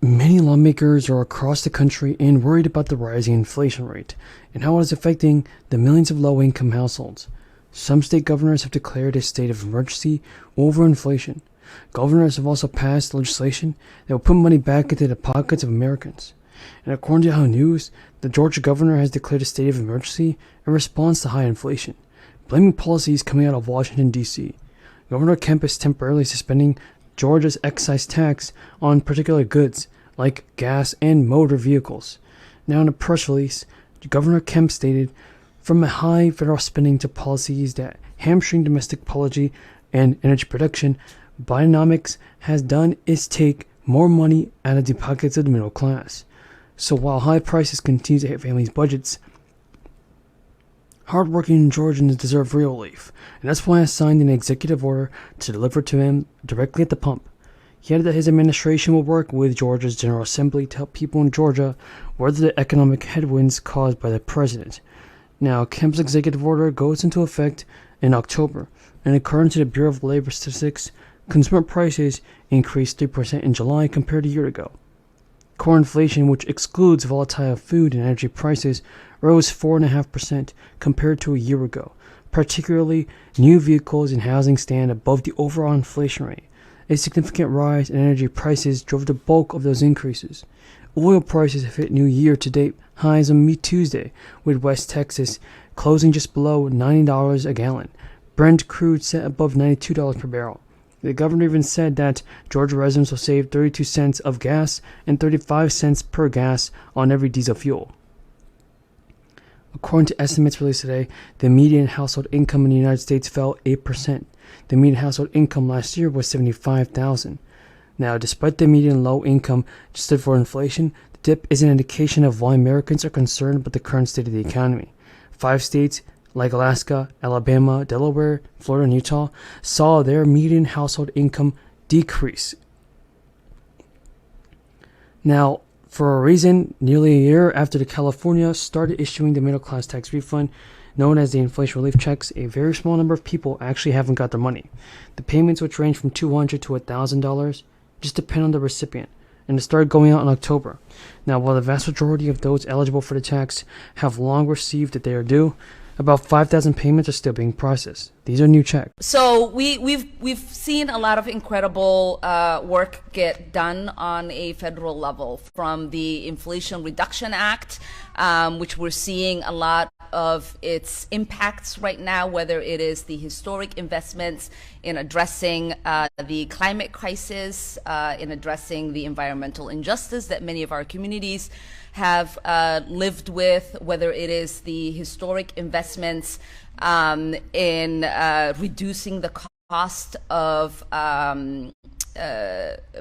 Many lawmakers are across the country and worried about the rising inflation rate and how it is affecting the millions of low-income households. Some state governors have declared a state of emergency over inflation. Governors have also passed legislation that will put money back into the pockets of Americans. And according to Yahoo News, the Georgia governor has declared a state of emergency in response to high inflation, blaming policies coming out of Washington, D.C. Governor Kemp is temporarily suspending Georgia's excise tax on particular goods like gas and motor vehicles. Now, in a press release, Governor Kemp stated, from a high federal spending to policies that hamstring domestic policy and energy production, Bidenomics has done is take more money out of the pockets of the middle class. So while high prices continue to hit families' budgets, hardworking Georgians deserve real relief, and that's why I signed an executive order to deliver to him directly at the pump. He added that his administration will work with Georgia's General Assembly to help people in Georgia weather the economic headwinds caused by the president. Now, Kemp's executive order goes into effect in October, and according to the Bureau of Labor Statistics, consumer prices increased 3% in July compared to a year ago. Core inflation, which excludes volatile food and energy prices, rose 4.5% compared to a year ago. Particularly, new vehicles and housing stand above the overall inflation rate. A significant rise in energy prices drove the bulk of those increases. Oil prices have hit new year-to-date highs on Tuesday, with West Texas closing just below $90 a gallon. Brent crude set above $92 per barrel. The governor even said that Georgia residents will save 32 cents of gas and 35 cents per gas on every diesel fuel. According to estimates released today, the median household income in the United States fell 8%. The median household income last year was $75,000. Now, despite the median low income adjusted for inflation, the dip is an indication of why Americans are concerned about the current state of the economy. 5 states like Alaska, Alabama, Delaware, Florida, and Utah saw their median household income decrease. Now, for a reason, nearly a year after California started issuing the middle-class tax refund, known as the inflation relief checks, a very small number of people actually haven't got their money. The payments, which range from $200 to $1,000, just depend on the recipient, and it started going out in October. Now, while the vast majority of those eligible for the tax have long received that they are due, about 5,000 payments are still being processed. These are new checks. So we've seen a lot of incredible work get done on a federal level, from the Inflation Reduction Act, which we're seeing a lot of its impacts right now, whether it is the historic investments in addressing the climate crisis, in addressing the environmental injustice that many of our communities have lived with, whether it is the historic investments in reducing the cost of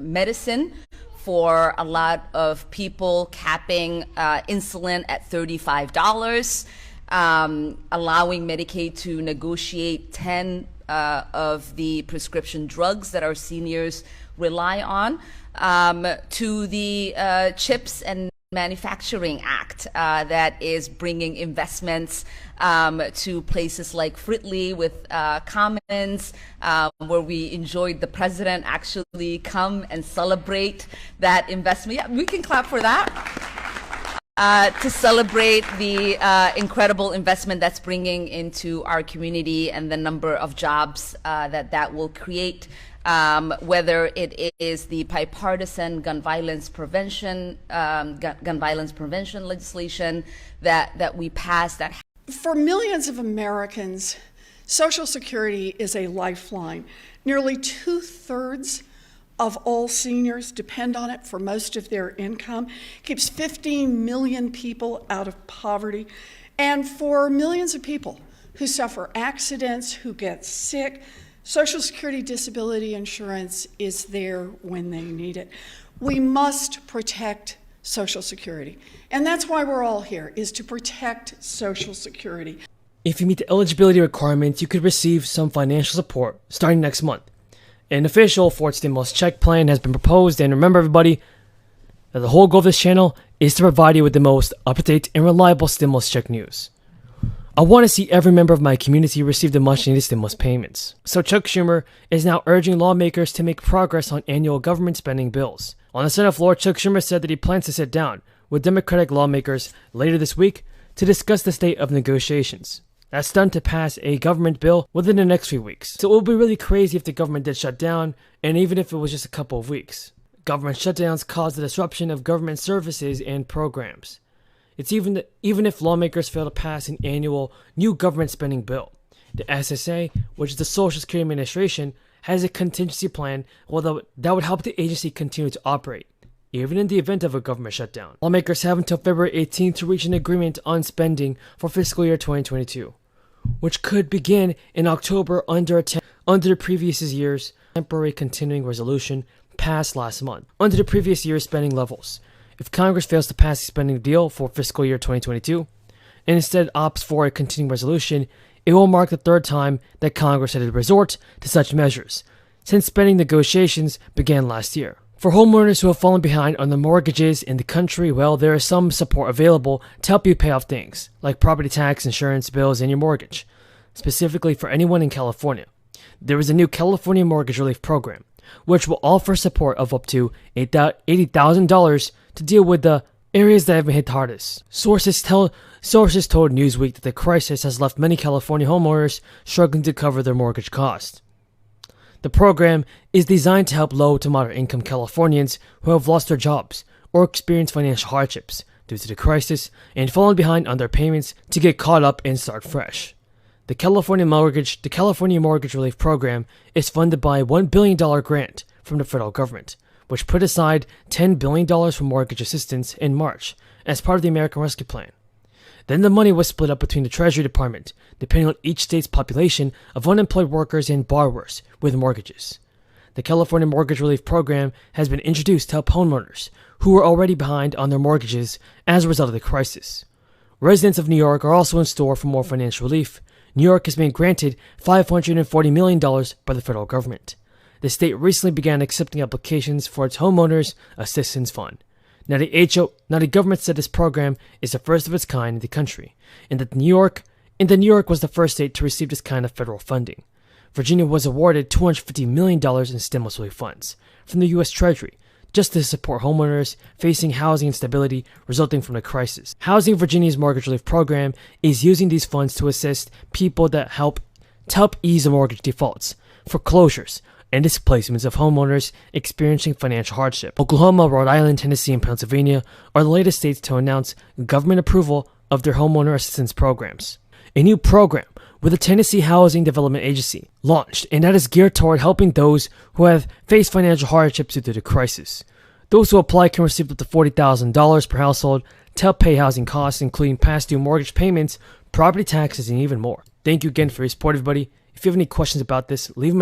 medicine for a lot of people, capping insulin at $35, allowing Medicaid to negotiate 10 of the prescription drugs that our seniors rely on, to the CHIPS and Manufacturing Act that is bringing investments to places like Fridley with Commons, where we enjoyed the president actually come and celebrate that investment. Yeah, we can clap for that. To celebrate the incredible investment that's bringing into our community and the number of jobs that will create. Whether it is the bipartisan gun violence prevention legislation that we passed. That for millions of Americans, Social Security is a lifeline. Nearly 2/3 of all seniors depend on it for most of their income. Keeps 15 million people out of poverty, and for millions of people who suffer accidents, who get sick, Social Security disability insurance is there when they need it. We must protect Social Security. And that's why we're all here, is to protect Social Security. If you meet the eligibility requirements, you could receive some financial support starting next month. An official fourth stimulus check plan has been proposed, and remember everybody, that the whole goal of this channel is to provide you with the most up-to-date and reliable stimulus check news. I want to see every member of my community receive the much-needed stimulus payments. So Chuck Schumer is now urging lawmakers to make progress on annual government spending bills. On the Senate floor, Chuck Schumer said that he plans to sit down with Democratic lawmakers later this week to discuss the state of negotiations. That's done to pass a government bill within the next few weeks. So it would be really crazy if the government did shut down, and even if it was just a couple of weeks. Government shutdowns cause the disruption of government services and programs. It's even if lawmakers fail to pass an annual new government spending bill. The SSA, which is the Social Security Administration, has a contingency plan that would help the agency continue to operate, even in the event of a government shutdown. Lawmakers have until February 18th to reach an agreement on spending for fiscal year 2022, which could begin in October under the previous year's temporary continuing resolution passed last month. Under the previous year's spending levels, if Congress fails to pass a spending deal for fiscal year 2022 and instead opts for a continuing resolution, it will mark the third time that Congress had to resort to such measures since spending negotiations began last year. For homeowners who have fallen behind on the mortgages in the country, well, there is some support available to help you pay off things like property tax, insurance bills, and your mortgage. Specifically for anyone in California, there is a new California Mortgage Relief Program, which will offer support of up to $80,000 to deal with the areas that have been hit the hardest. Sources told Newsweek that the crisis has left many California homeowners struggling to cover their mortgage costs. The program is designed to help low to moderate income Californians who have lost their jobs or experienced financial hardships due to the crisis and fallen behind on their payments to get caught up and start fresh. The California Mortgage Relief Program is funded by a $1 billion grant from the federal government, which put aside $10 billion for mortgage assistance in March as part of the American Rescue Plan. Then the money was split up between the Treasury Department, depending on each state's population of unemployed workers and borrowers with mortgages. The California Mortgage Relief Program has been introduced to help homeowners who were already behind on their mortgages as a result of the crisis. Residents of New York are also in store for more financial relief. New York has been granted $540 million by the federal government. The state recently began accepting applications for its Homeowners Assistance Fund. Now the government said this program is the first of its kind in the country, and that New York was the first state to receive this kind of federal funding. Virginia was awarded $250 million in stimulus relief funds from the U.S. Treasury just to support homeowners facing housing instability resulting from the crisis. Housing Virginia's Mortgage Relief Program is using these funds to assist people to help ease the mortgage defaults, foreclosures, and displacements of homeowners experiencing financial hardship. Oklahoma, Rhode Island, Tennessee, and Pennsylvania are the latest states to announce government approval of their homeowner assistance programs. A new program with the Tennessee Housing Development Agency launched, and that is geared toward helping those who have faced financial hardships due to the crisis. Those who apply can receive up to $40,000 per household to help pay housing costs, including past due mortgage payments, property taxes, and even more. Thank you again for your support, everybody. If you have any questions about this, leave them